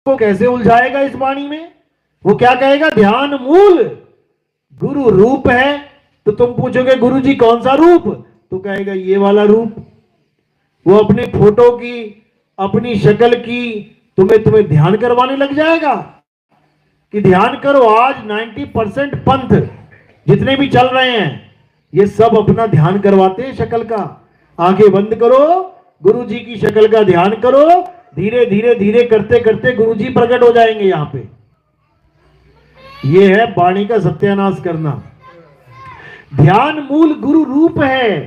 को कैसे उलझाएगा इस वाणी में? वो क्या कहेगा? ध्यान मूल गुरु रूप है। तो तुम पूछोगे गुरु जी कौन सा रूप? तो कहेगा ये वाला रूप। वो अपनी फोटो की, अपनी शक्ल की तुम्हें ध्यान करवाने लग जाएगा कि ध्यान करो। आज 90% पंथ जितने भी चल रहे हैं ये सब अपना ध्यान करवाते हैं शक्ल का। आंखें बंद करो, गुरु जी की शक्ल का ध्यान करो, धीरे धीरे धीरे करते करते गुरु जी प्रकट हो जाएंगे यहां पे। ये है वाणी का सत्यानाश करना। ध्यान मूल गुरु रूप है,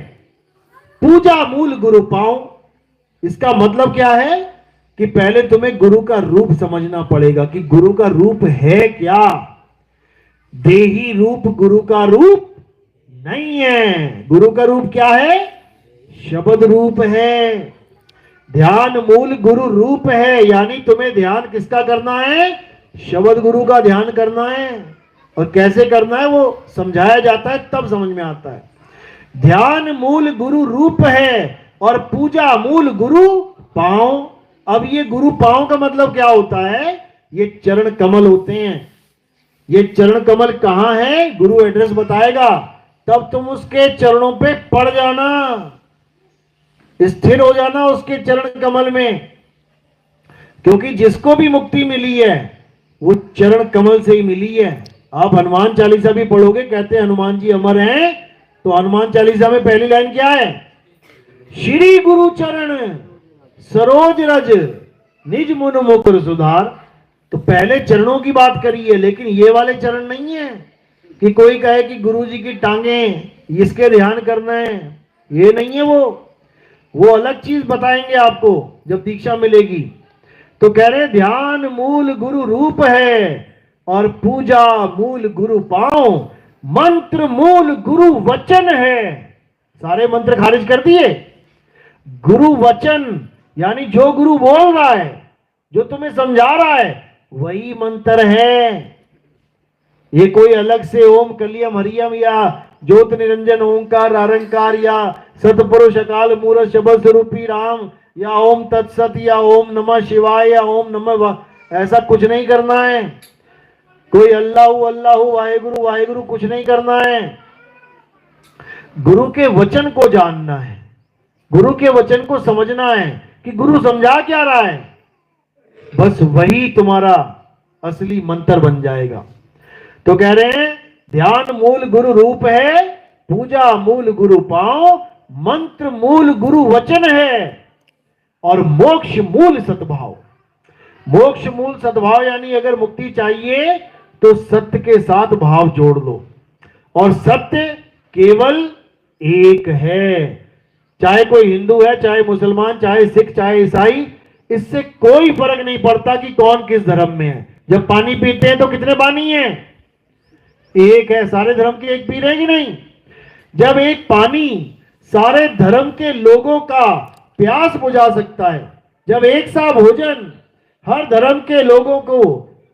पूजा मूल गुरु पांव। इसका मतलब क्या है कि पहले तुम्हें गुरु का रूप समझना पड़ेगा कि गुरु का रूप है क्या। देही रूप गुरु का रूप नहीं है। गुरु का रूप क्या है? शब्द रूप है। ध्यान मूल गुरु रूप है, यानी तुम्हें ध्यान किसका करना है? शब्द गुरु का ध्यान करना है। और कैसे करना है वो समझाया जाता है, तब समझ में आता है। ध्यान मूल गुरु रूप है और पूजा मूल गुरु पांव। अब ये गुरु पांव का मतलब क्या होता है? ये चरण कमल होते हैं। ये चरण कमल कहां है? गुरु एड्रेस बताएगा, तब तुम उसके चरणों पे पड़ जाना, स्थिर हो जाना उसके चरण कमल में। क्योंकि जिसको भी मुक्ति मिली है वो चरण कमल से ही मिली है। आप हनुमान चालीसा भी पढ़ोगे, कहते हैं हनुमान जी अमर हैं, तो हनुमान चालीसा में पहली लाइन क्या है? श्री गुरु चरण सरोज रज निज मुन मुकुर सुधार। तो पहले चरणों की बात करी है, लेकिन ये वाले चरण नहीं है कि कोई कहे कि गुरु जी की टांगे इसके ध्यान करना है। ये नहीं है। वो अलग चीज बताएंगे आपको जब दीक्षा मिलेगी। तो कह रहे ध्यान मूल गुरु रूप है और पूजा मूल गुरु पांव, मंत्र मूल गुरु वचन है। सारे मंत्र खारिज कर दिए। गुरु वचन यानी जो गुरु बोल रहा है, जो तुम्हें समझा रहा है, वही मंत्र है। ये कोई अलग से ओम कलियम हरियम या ज्योत निरंजन ओंकार आरंकार या सतपुरुष अकाल मूरत शब्द स्वरूपी राम या ओम तत्सत या ओम नमः शिवाय या ओम नमः, ऐसा कुछ नहीं करना है। कोई अल्लाह अल्लाह वाहेगुरु वाहेगुरु कुछ नहीं करना है। गुरु के वचन को जानना है, गुरु के वचन को समझना है कि गुरु समझा क्या रहा है। बस वही तुम्हारा असली मंत्र बन जाएगा। तो कह रहे हैं ध्यान मूल गुरु रूप है, पूजा मूल गुरु पांव, मंत्र मूल गुरु वचन है और मोक्ष मूल सद्भाव। मोक्ष मूल सद्भाव यानी अगर मुक्ति चाहिए तो सत्य के साथ भाव जोड़ लो। और सत्य केवल एक है। चाहे कोई हिंदू है, चाहे मुसलमान, चाहे सिख, चाहे ईसाई, इससे कोई फर्क नहीं पड़ता कि कौन किस धर्म में है। जब पानी पीते हैं तो कितने पानी हैं? एक है। सारे धर्म के एक पी रहे हैं कि नहीं? जब एक पानी सारे धर्म के लोगों का प्यास बुझा सकता है, जब एक सा भोजन हर धर्म के लोगों को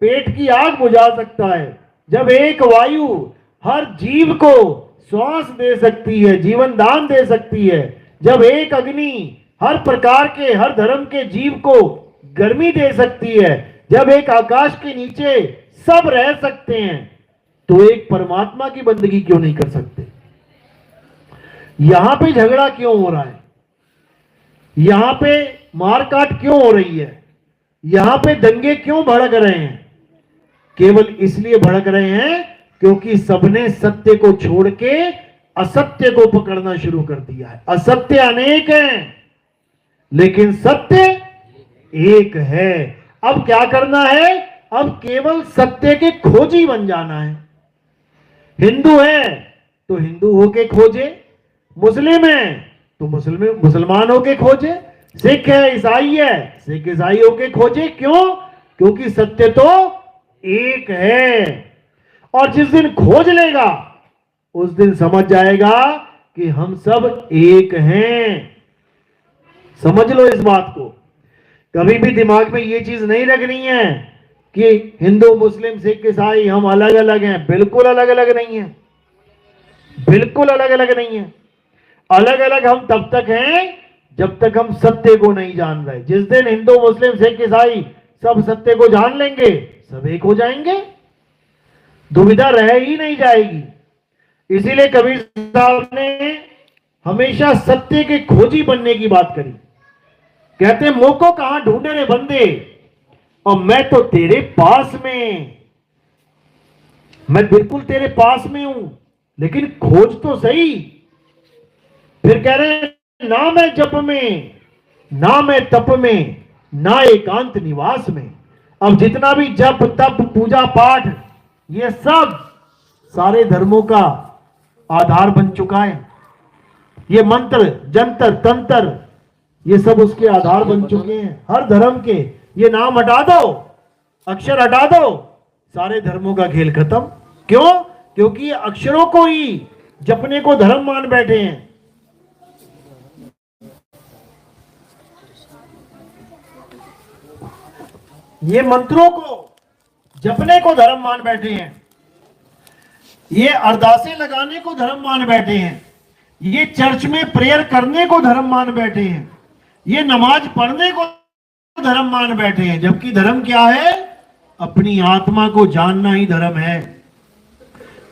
पेट की आग बुझा सकता है, जब एक वायु हर जीव को श्वास दे सकती है, जीवन दान दे सकती है, जब एक अग्नि हर प्रकार के हर धर्म के जीव को गर्मी दे सकती है, जब एक आकाश के नीचे सब रह सकते हैं, तो एक परमात्मा की बंदगी क्यों नहीं कर सकते? यहां पे झगड़ा क्यों हो रहा है? यहां पे मारकाट क्यों हो रही है? यहां पे दंगे क्यों भड़क रहे हैं? केवल इसलिए भड़क रहे हैं क्योंकि सबने सत्य को छोड़ के असत्य को पकड़ना शुरू कर दिया है। असत्य अनेक हैं लेकिन सत्य एक है। अब क्या करना है? अब केवल सत्य के खोजी बन जाना है। हिंदू है तो हिंदू होके खोजे, मुस्लिम है तो मुसलमान होके खोजे, सिख है ईसाई है सिख ईसाई होके खोजे। क्यों? क्योंकि सत्य तो एक है। और जिस दिन खोज लेगा उस दिन समझ जाएगा कि हम सब एक हैं। समझ लो इस बात को। कभी भी दिमाग में यह चीज नहीं रखनी है कि हिंदू मुस्लिम सिख ईसाई हम अलग अलग हैं। बिल्कुल अलग अलग नहीं है, बिल्कुल अलग अलग नहीं है। अलग अलग हम तब तक हैं जब तक हम सत्य को नहीं जान रहे। जिस दिन हिंदू मुस्लिम सिख ईसाई सब सत्य को जान लेंगे, सब एक हो जाएंगे, दुविधा रह ही नहीं जाएगी। इसीलिए कबीर साहब ने हमेशा सत्य के खोजी बनने की बात करी। कहते मुंह को कहां ढूंढे रे बंदे, और मैं तो तेरे पास में, मैं बिल्कुल तेरे पास में हूं, लेकिन खोज तो सही। फिर कह रहे ना मैं जप में, ना मैं तप में, ना एकांत निवास में। अब जितना भी जप तप पूजा पाठ, ये सब सारे धर्मों का आधार बन चुका है। ये मंत्र जंतर तंत्र, ये सब उसके आधार बन चुके हैं हर धर्म के। ये नाम हटा दो, अक्षर हटा दो, सारे धर्मों का खेल खत्म। क्यों? क्योंकि ये अक्षरों को ही जपने को धर्म मान बैठे हैं। ये मंत्रों को जपने को धर्म मान बैठे हैं, ये अरदासें लगाने को धर्म मान बैठे हैं, ये चर्च में प्रेयर करने को धर्म मान बैठे हैं, ये नमाज पढ़ने को धर्म मान बैठे हैं। जबकि धर्म क्या है? अपनी आत्मा को जानना ही धर्म है,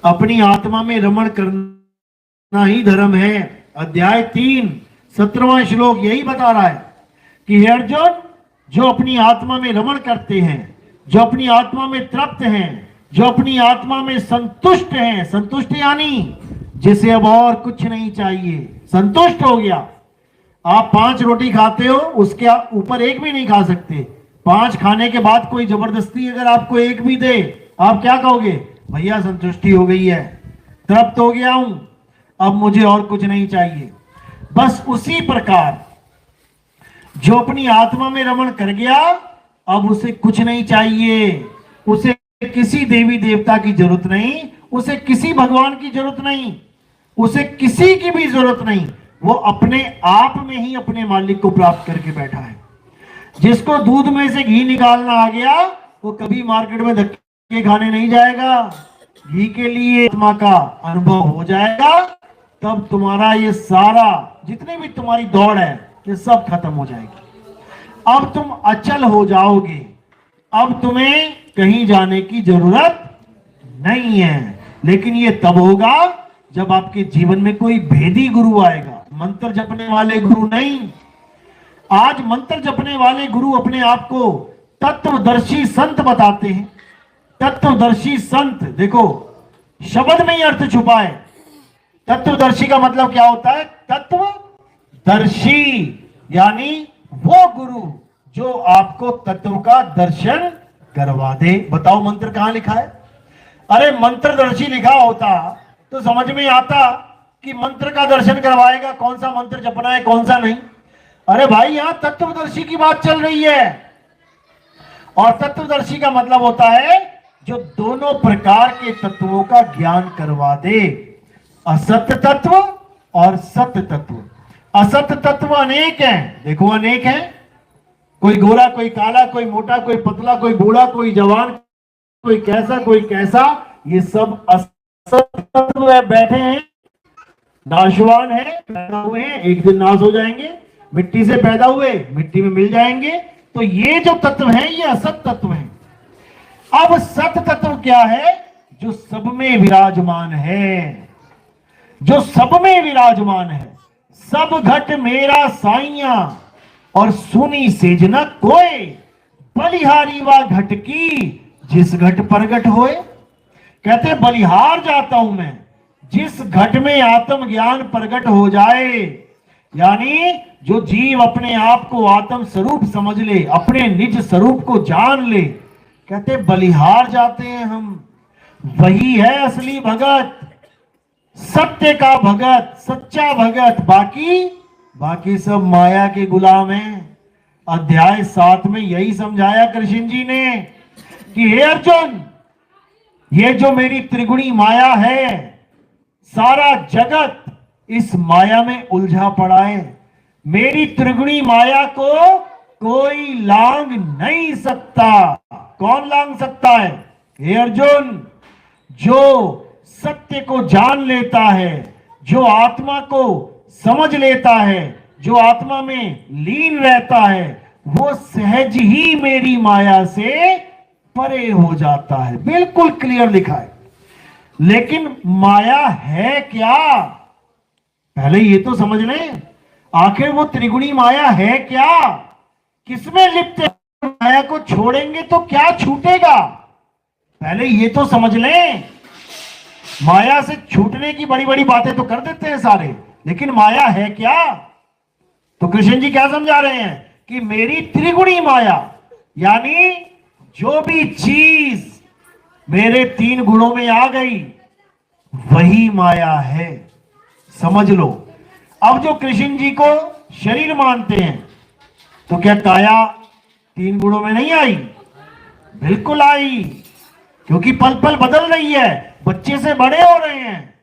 अपनी आत्मा में रमण करना ही धर्म है। अध्याय 3 17वां श्लोक यही बता रहा है कि हे अर्जुन, जो अपनी आत्मा में रमण करते हैं, जो अपनी आत्मा में तृप्त हैं, जो अपनी आत्मा में संतुष्ट हैं, संतुष्ट यानी जिसे अब और कुछ नहीं चाहिए, संतुष्ट हो गया। आप 5 रोटी खाते हो, उसके ऊपर एक भी नहीं खा सकते। 5 खाने के बाद कोई जबरदस्ती अगर आपको एक भी दे, आप क्या कहोगे? भैया संतुष्टि हो गई है, तृप्त हो गया हूं, अब मुझे और कुछ नहीं चाहिए। बस उसी प्रकार जो अपनी आत्मा में रमण कर गया, अब उसे कुछ नहीं चाहिए, उसे किसी देवी देवता की जरूरत नहीं, उसे किसी भगवान की जरूरत नहीं, उसे किसी की भी जरूरत नहीं। वो अपने आप में ही अपने मालिक को प्राप्त करके बैठा है। जिसको दूध में से घी निकालना आ गया, वो कभी मार्केट में धक्के खाने नहीं जाएगा। घी के लिए आत्मा का अनुभव हो जाएगा, तब तुम्हारा ये सारा जितनी भी तुम्हारी दौड़ है, ये सब खत्म हो जाएगी। अब तुम अचल हो जाओगे, अब तुम्हें कहीं जाने की जरूरत नहीं है। लेकिन ये तब होगा जब आपके जीवन में कोई भेदी गुरु आएगा, मंत्र जपने वाले गुरु नहीं। आज मंत्र जपने वाले गुरु अपने आप को तत्वदर्शी संत बताते हैं। तत्वदर्शी संत, देखो शब्द में ही अर्थ छुपा है। तत्वदर्शी का मतलब क्या होता है? तत्वदर्शी यानी वो गुरु जो आपको तत्व का दर्शन करवा दे। बताओ मंत्र कहां लिखा है? अरे मंत्रदर्शी लिखा होता तो समझ में आता कि मंत्र का दर्शन करवाएगा, कौन सा मंत्र जपना है कौन सा नहीं। अरे भाई, यहां तत्वदर्शी की बात चल रही है। और तत्वदर्शी का मतलब होता है जो दोनों प्रकार के तत्वों का ज्ञान करवा दे, असत तत्व और सत तत्व। असत तत्व अनेक हैं, देखो अनेक हैं, कोई गोरा, कोई काला, कोई मोटा, कोई पतला, कोई बूढ़ा, कोई जवान, कोई कैसा कोई कैसा, ये सब असत तत्व है। बैठे हैं, नाशवान है, पैदा हुए हैं, एक दिन नाश हो जाएंगे, मिट्टी से पैदा हुए मिट्टी में मिल जाएंगे। तो ये जो तत्व है ये असत तत्व है। अब सत तत्व क्या है? जो सब में विराजमान है, जो सब में विराजमान है। सब घट मेरा साइया और सुनी सेज न कोय, बलिहारी वा घट की जिस घट प्रगट होए। कहते बलिहार जाता हूं मैं जिस घट में आत्म ज्ञान प्रकट हो जाए, यानी जो जीव अपने आप को आत्म स्वरूप समझ ले, अपने निज स्वरूप को जान ले, कहते बलिहार जाते हैं हम। वही है असली भगत, सत्य का भगत, सच्चा भगत। बाकी सब माया के गुलाम हैं। अध्याय 7 में यही समझाया कृष्ण जी ने कि हे अर्जुन, ये जो मेरी त्रिगुणी माया है, सारा जगत इस माया में उलझा पड़ा है। मेरी त्रिगुणी माया को कोई लांग नहीं सकता। कौन लांग सकता है? हे अर्जुन, जो सत्य को जान लेता है, जो आत्मा को समझ लेता है, जो आत्मा में लीन रहता है, वो सहज ही मेरी माया से परे हो जाता है। बिल्कुल क्लियर लिखा है। लेकिन माया है क्या, पहले ये तो समझ लें। आखिर वो त्रिगुणी माया है क्या, किसमें लिप्त है? माया को छोड़ेंगे तो क्या छूटेगा, पहले ये तो समझ लें। माया से छूटने की बड़ी बड़ी बातें तो कर देते हैं सारे, लेकिन माया है क्या? तो कृष्ण जी क्या समझा रहे हैं कि मेरी त्रिगुणी माया, यानी जो भी चीज मेरे तीन गुणों में आ गई वही माया है, समझ लो। अब जो कृष्ण जी को शरीर मानते हैं, तो क्या काया तीन गुणों में नहीं आई? बिल्कुल आई, क्योंकि पल पल बदल रही है, बच्चे से बड़े हो रहे हैं,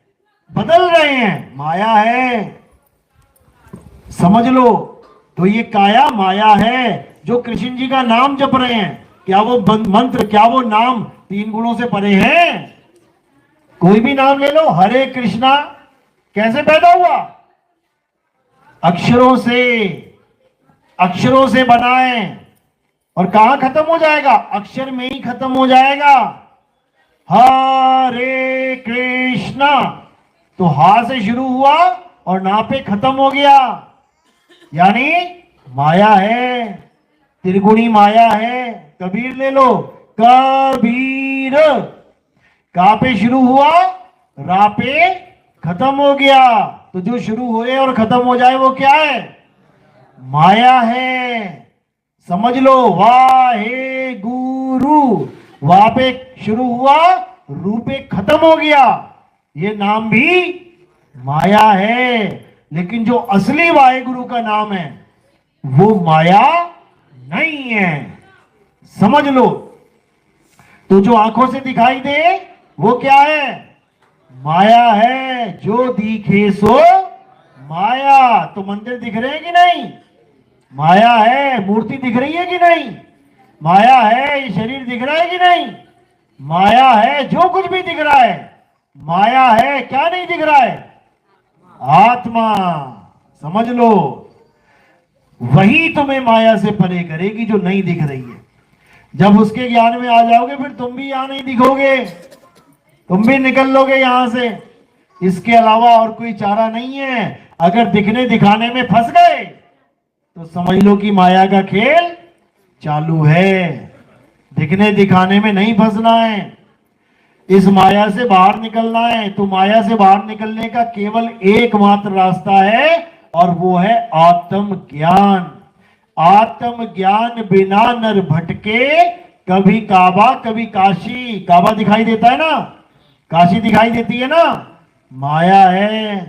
बदल रहे हैं, माया है, समझ लो। तो ये काया माया है। जो कृष्ण जी का नाम जप रहे हैं, क्या वो मंत्र, क्या वो नाम तीन गुणों से परे है? कोई भी नाम ले लो, हरे कृष्णा कैसे पैदा हुआ? अक्षरों से, अक्षरों से बनाए, और कहां खत्म हो जाएगा? अक्षर में ही खत्म हो जाएगा। हरे कृष्णा, तो हा से शुरू हुआ और ना पे खत्म हो गया, यानी माया है, त्रिगुणी माया है। कबीर ले लो, कबीर, का पे शुरू हुआ, रा पे खत्म हो गया। तो जो शुरू होए और खत्म हो जाए वो क्या है? माया है, समझ लो। वाहे गुरु, वहां पे शुरू हुआ, रू पे खत्म हो गया, ये नाम भी माया है। लेकिन जो असली वाहेगुरु का नाम है वो माया नहीं है, समझ लो। तो जो आंखों से दिखाई दे वो क्या है? माया है। जो दिखे सो माया। तो मंदिर दिख रहे हैं कि नहीं? माया है। मूर्ति दिख रही है कि नहीं? माया है। ये शरीर दिख रहा है कि नहीं? माया है। जो कुछ भी दिख रहा है माया है। क्या नहीं दिख रहा है? आत्मा, समझ लो। वही तुम्हें माया से परे करेगी जो नहीं दिख रही है। जब उसके ज्ञान में आ जाओगे फिर तुम भी यहां नहीं दिखोगे, तुम भी निकल लोगे यहां से। इसके अलावा और कोई चारा नहीं है। अगर दिखने दिखाने में फंस गए तो समझ लो कि माया का खेल चालू है। दिखने दिखाने में नहीं फंसना है, इस माया से बाहर निकलना है। तो माया से बाहर निकलने का केवल एकमात्र रास्ता है, और वो है आत्मज्ञान। आत्मज्ञान बिना नर भटके, कभी काबा कभी काशी। काबा दिखाई देता है ना, काशी दिखाई देती है ना, माया है।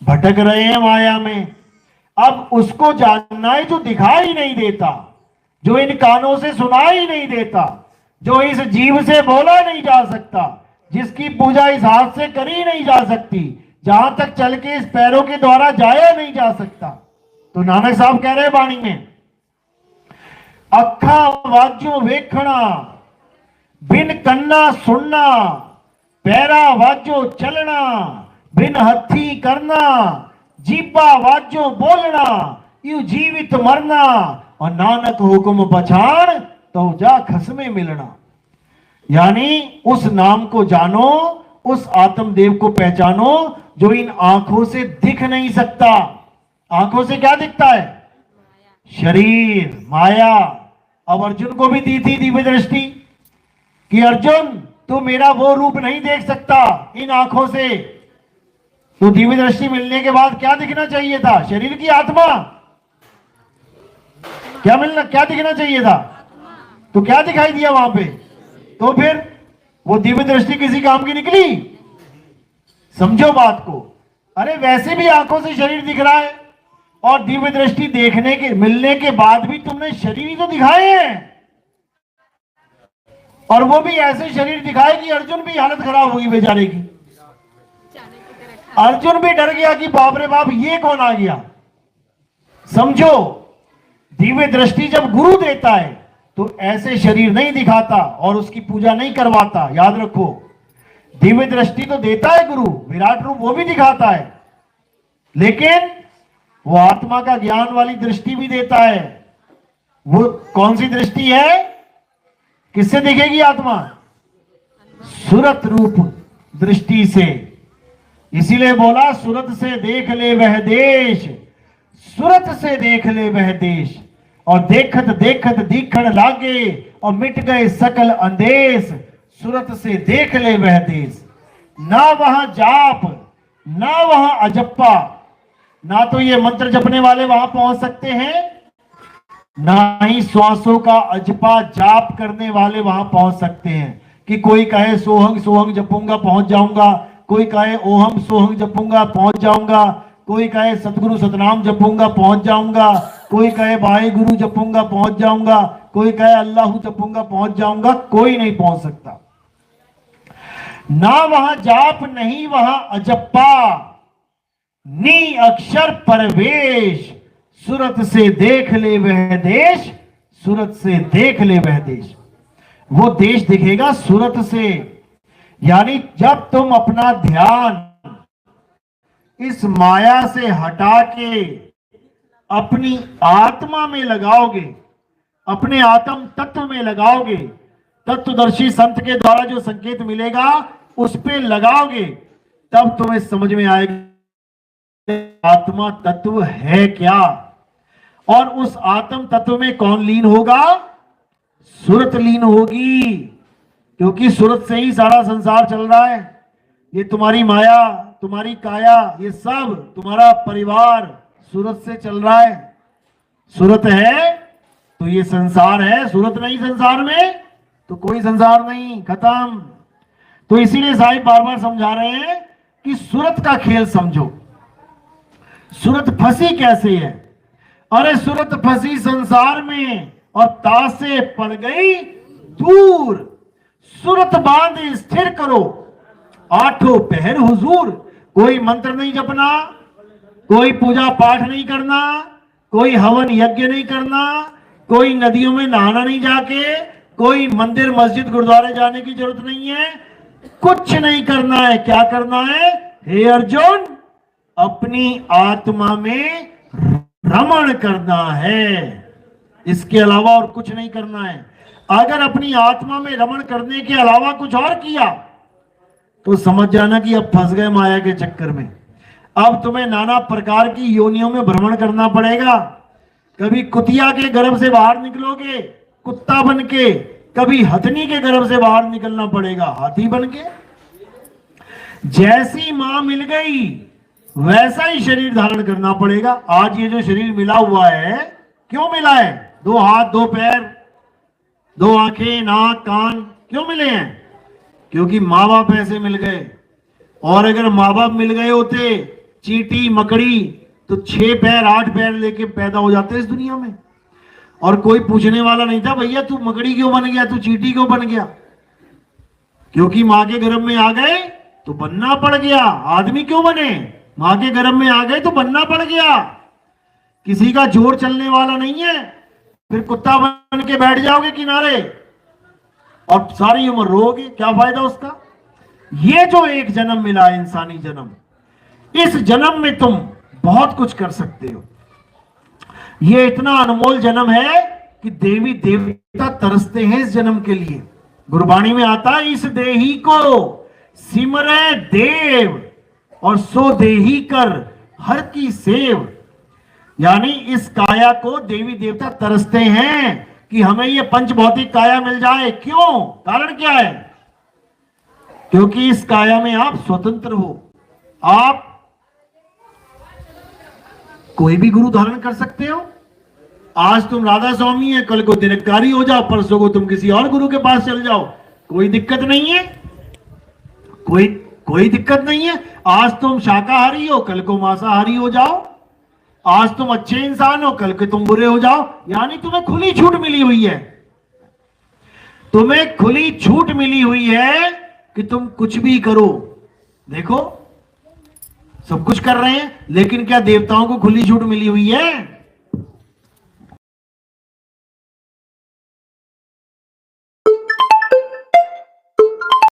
भटक रहे हैं माया में। अब उसको जानना है जो दिखाई नहीं देता, जो इन कानों से सुनाई नहीं देता, जो इस जीव से बोला नहीं जा सकता, जिसकी पूजा इस हाथ से करी नहीं जा सकती, जहां तक चल के इस पैरों के द्वारा जाया नहीं जा सकता। तो नानक साहब कह रहे हैं वाणी में, अखा वाजो वेखना, बिन कन्ना सुनना, पैरा वाजो चलना, बिन हथी करना, जीबा वाजो बोलना, यू जीवित मरना, और नानक हुक्म पछाण तो जा खसमे मिलना। यानी उस नाम को जानो, उस आत्मदेव को पहचानो जो इन आंखों से दिख नहीं सकता। आंखों से क्या दिखता है? शरीर, माया। अब अर्जुन को भी दी थी दिव्य दृष्टि कि अर्जुन तू मेरा वो रूप नहीं देख सकता इन आंखों से। तो दिव्य दृष्टि मिलने के बाद क्या दिखना चाहिए था? शरीर की आत्मा। क्या दिखना चाहिए था? तो क्या दिखाई दिया वहां पे? तो फिर वो दिव्य दृष्टि किसी काम की निकली? समझो बात को। अरे वैसे भी आंखों से शरीर दिख रहा है, और दिव्य दृष्टि देखने के मिलने के बाद भी तुमने शरीर ही तो दिखाए हैं, और वो भी ऐसे शरीर दिखाए कि अर्जुन भी हालत खराब हुई बेचारे की। अर्जुन भी डर गया कि बाप रे बाप ये कौन आ गया। समझो, दिव्य दृष्टि जब गुरु देता है तो ऐसे शरीर नहीं दिखाता और उसकी पूजा नहीं करवाता। याद रखो, दिव्य दृष्टि तो देता है गुरु, विराट रूप वो भी दिखाता है, लेकिन वो आत्मा का ज्ञान वाली दृष्टि भी देता है। वो कौन सी दृष्टि है? किससे दिखेगी आत्मा? सुरत रूप दृष्टि से। इसीलिए बोला सुरत से देख ले वह देश, सुरत से देख ले वह देश। और देखत देखत दीखण लागे और मिट गए सकल अंदेश, सुरत से देख ले वह देश। ना वहां जाप, ना वहां अजप्पा, ना तो ये मंत्र जपने वाले वहां पहुंच सकते हैं, ना ही श्वासों का अजपा जाप करने वाले वहां पहुंच सकते हैं। कि कोई कहे सोहंग सोहंग जपूंगा पहुंच जाऊंगा, कोई कहे ओहम सोहंग जपूंगा पहुंच जाऊंगा, कोई कहे सतगुरु सतनाम जपूंगा पहुंच जाऊंगा, कोई कहे वाहे गुरु जपूंगा पहुंच जाऊंगा, कोई कहे अल्लाह जपूंगा पहुंच जाऊंगा। कोई नहीं पहुंच सकता। ना वहां जाप नहीं वहां अजप्पा, नी अक्षर परवेश, सूरत से देख ले वह देश, सूरत से देख ले वह देश। वो देश दिखेगा सूरत से। यानी जब तुम अपना ध्यान इस माया से हटा के अपनी आत्मा में लगाओगे, अपने आत्म तत्व में लगाओगे, तत्वदर्शी संत के द्वारा जो संकेत मिलेगा उस पे लगाओगे, तब तुम्हें समझ में आएगा आत्मा तत्व है क्या। और उस आत्म तत्व में कौन लीन होगा? सुरत लीन होगी। क्योंकि सुरत से ही सारा संसार चल रहा है। ये तुम्हारी माया, तुम्हारी काया, ये सब तुम्हारा परिवार सूरत से चल रहा है। सूरत है तो ये संसार है, सूरत नहीं संसार में तो कोई संसार नहीं, खत्म। तो इसीलिए साहिब बार बार समझा रहे हैं कि सूरत का खेल समझो। सूरत फंसी कैसे है? अरे सूरत फंसी संसार में और तासे पड़ गई दूर। सूरत बांध स्थिर करो, आठों पहर हुजूर। कोई मंत्र नहीं जपना, कोई पूजा पाठ नहीं करना, कोई हवन यज्ञ नहीं करना, कोई नदियों में नहाना नहीं जाके, कोई मंदिर मस्जिद गुरुद्वारे जाने की जरूरत नहीं है, कुछ नहीं करना है। क्या करना है? हे अर्जुन, अपनी आत्मा में रमण करना है, इसके अलावा और कुछ नहीं करना है। अगर अपनी आत्मा में रमण करने के अलावा कुछ और किया तो समझ जाना कि अब फंस गए माया के चक्कर में। अब तुम्हें नाना प्रकार की योनियों में भ्रमण करना पड़ेगा। कभी कुतिया के गर्भ से बाहर निकलोगे कुत्ता बन के, कभी हथनी के गर्भ से बाहर निकलना पड़ेगा हाथी बन के। जैसी मां मिल गई वैसा ही शरीर धारण करना पड़ेगा। आज ये जो शरीर मिला हुआ है, क्यों मिला है? 2 हाथ 2 पैर 2 आंखें नाक कान, क्यों मिले हैं? क्योंकि माँ बाप ऐसे मिल गए। और अगर माँ बाप मिल गए होते चींटी मकड़ी तो 6 पैर 8 पैर लेके पैदा हो जाते इस दुनिया में। और कोई पूछने वाला नहीं था, भैया तू मकड़ी क्यों बन गया, तू चींटी क्यों बन गया? क्योंकि माँ के गर्भ में आ गए तो बनना पड़ गया। आदमी क्यों बने? माँ के गर्भ में आ गए तो बनना पड़ गया। किसी का जोर चलने वाला नहीं है। फिर कुत्ता बन के बैठ जाओगे किनारे और सारी उम्र रोगे, क्या फायदा उसका? ये जो एक जन्म मिला इंसानी जन्म, इस जन्म में तुम बहुत कुछ कर सकते हो। ये इतना अनमोल जन्म है कि देवी देवता तरसते हैं इस जन्म के लिए। गुरबाणी में आता है, इस देही को सिमरे देव और सो देही कर हर की सेव। यानी इस काया को देवी देवता तरसते हैं कि हमें ये पंच भौतिक काया मिल जाए। क्यों? कारण क्या है? क्योंकि इस काया में आप स्वतंत्र हो। आप कोई भी गुरु धारण कर सकते हो। आज तुम राधा स्वामी है, कल को निरंकारी हो जाओ, परसों को तुम किसी और गुरु के पास चल जाओ, कोई दिक्कत नहीं है। कोई दिक्कत नहीं है। आज तुम शाकाहारी हो, कल को मांसाहारी हो जाओ। आज तुम अच्छे इंसान हो, कल के तुम बुरे हो जाओ। यानी तुम्हें खुली छूट मिली हुई है। तुम्हें खुली छूट मिली हुई है कि तुम कुछ भी करो। देखो सब कुछ कर रहे हैं, लेकिन क्या देवताओं को खुली छूट मिली हुई है?